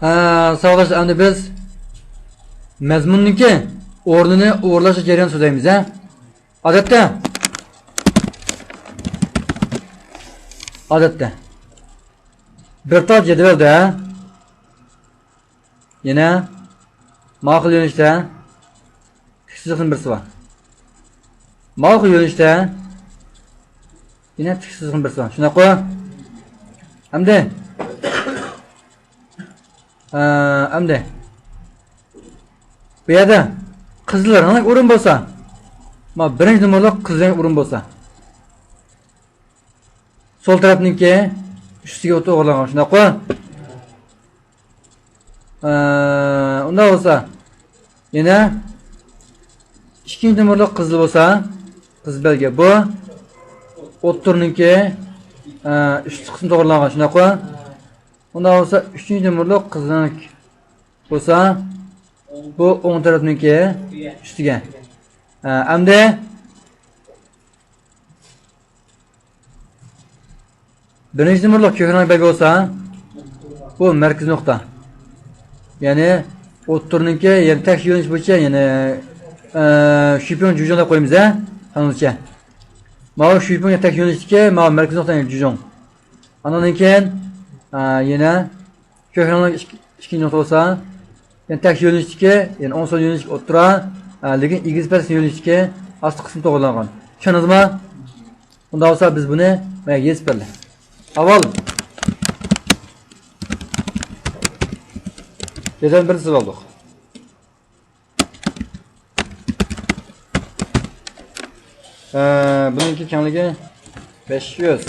Sağlaş, endi biz mazmunniki o'rnini o'g'irlash jarayonini so'zlaymiz. Odatda bir tal jadvalda yana ma'qul yo'nalishda tiksizlikning birisi bor. Ma'qul yo'nalishda yana tiksizlikning birisi bor. Shunaqa. Hamda bu yerda qizlar qanday o'rin bo'lsa, mana birinchi nomerli qizlar o'rin bo'lsa, sol tarafniki ustiga o'g'irlangan. Shunaqa. Unda bo'lsa, yana ikkinchi nomerli qizil bo'lsa, qiz belgi bu o'tturniki üst qismi to'g'irlangan. Shunaqa. Unda bo'lsa, uchinchi nomerli qizlik bo'lsa, bu o'ng tarafniki ustiga. Hamda birinchi nomerli ko'krak belgi bo'lsa, bu markaziy nuqta. Ya'ni o'tturniki, ya'ni tek yo'nalish bo'yicha, ya'ni shipyon jujon deb qo'yamiz, hanuzcha. Mana shu shipyon tek yo'nalishdagi, mana markaziy nuqta jujon. Andan keyin yana ko'krakning ikkinchi nuqta bo'lsa, yani tek yo'nalishdagi, yani 10 son yo'nalishga o'tira, lekin egiz past yo'nalishdagi asti qismi to'g'irlangan. Tushundingizmi? Unda bo'lsa biz buni mana yezib berdik. Avval Geçen bir sıra olduk. Bununki kengligi 500.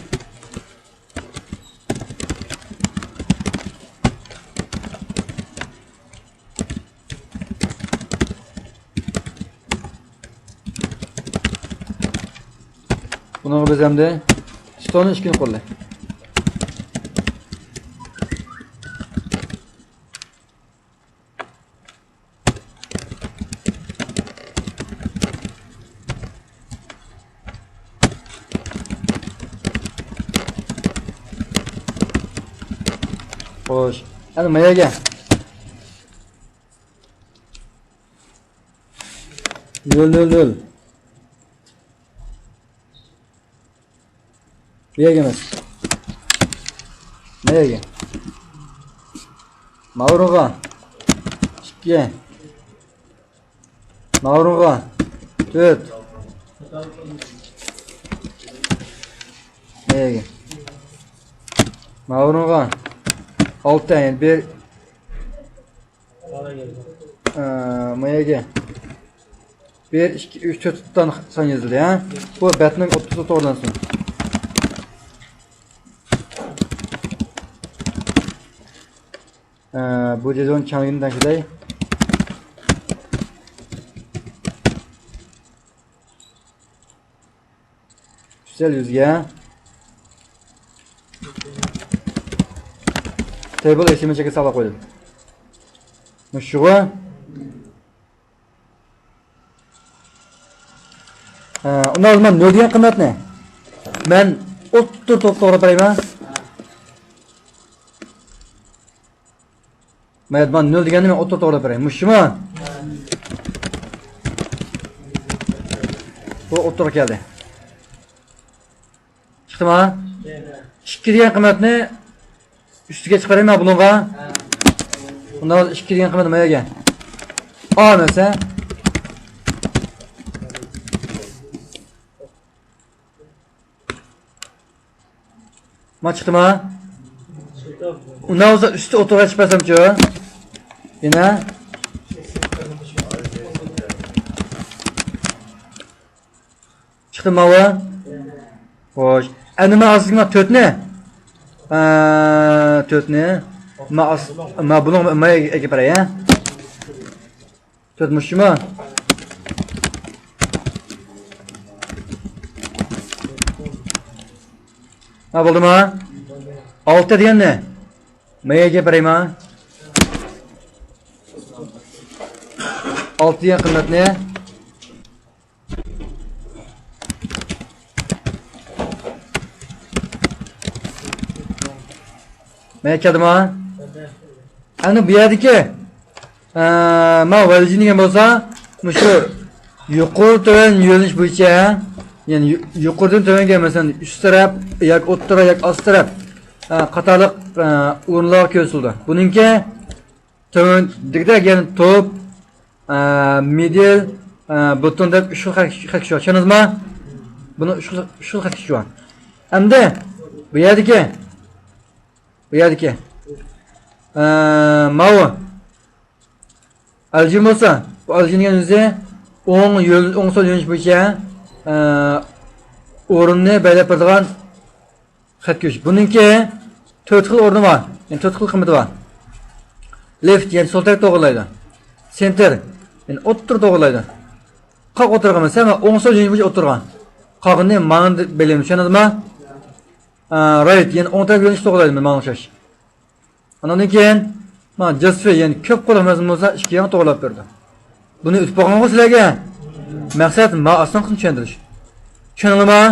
Bunu biz hem de stonu 2 kun qo'llaymiz. Hoş. Hadi Maya gel. Lül. Maya gelmez. Maya gel. Mavruğa. Gel. Mavruğa. Tut. Maya gel. Mavruğa. 6 tane bir Mayaga 1 2 3 4 tane son yazıldı ya. Bu batning 30 to'g'rilansın. Bu jazon kamligini tashiday. Güzel yüzge. Table eşimeceki sağla koydum. Müşşuğa. Ondan o zaman nöl diyen kıymet ne? Ben ottur to'g'ri parayım. Ben nöl diyendim ben ottur to'g'ri parayım. Müşşuma. Bu ottur geldi. Çıktı mı? 2 diyen kıymet ne? Üstüge çıkarayım ya bununla. Bundan 2 degan qilmadim ayaga. Olmasa ma chiqdimi? Undan o'zi usti o'tirib chiqsam-chi. Yana chiqdimi va? Xo'sh. Endi men asliga 4 ne? 4 ne? Ma bunu ma ekip araya. 4 muşuma. Ha buldu mu? 6 diyen ne? Ma ekip araya ma? 6 diyen kıymet ne? Ma ekip araya ma? Endi bu yerdagi ma valjin degan bo'lsa, shu yuqori to'g'an yo'nalish bo'yicha, ya'ni yuqoridan to'g'anga masalan üst taraf yoki o't taraf yoki ost taraf qatorliq o'rinlar ko'rsatildi. Buningki to'g'andagida ya'ni top, middle, button deb shu xil tushunasizmi? Buni shu xil tushun. Endi bu yerdagi mavi aljin bo'lsa, bu aljinning o'zi o'ng sol yo'nalish bo'yicha o'rinni belgilab turadigan xat ko'rish. Buningki 4 xil o'rni bor, ya'ni 4 xil qimati bor. Left ya'ni sol taraf to'g'rilaydi. Center ya'ni o'ttir to'g'rilaydi. Qoq o'tirgan bo'lsa, o'ng sol yo'nalish bo'yicha o'tirgan. Qoqni ma'ni belgilaymiz, tushunadingmi? Right ya'ni o'ng taraf yo'nalish to'g'rilaydi, ma'ni o'xshash. Ondan keyin jasfi ya'ni ko'p qo'l mazmun bo'lsa, ikki yo'ng to'g'rilab berdi. Buni o'tib bo'lgan sizlarga maqsad oson qilib tushuntirish. Tushundingizmi?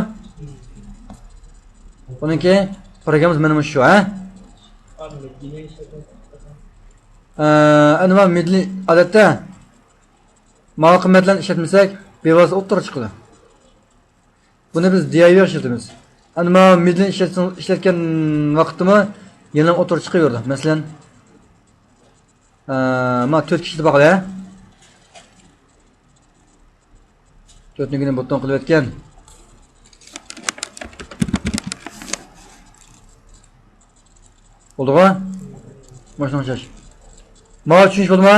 Buniki programmamiz mana shu, ha? Endi men midli odatda ma'lum qiymatlarni ishlatmasak, bevosita o'ttirib chiqadi. Buni biz DIY ishlatamiz. Endi men midli ishlatgan vaqtimda yana o'ttirib chiqaverdi. Masalan, men 4 kishi baqala. 4-nigini button qilib o'tgan. Bo'ldimi? Mana shunday. Mana tushunish bo'ldimi?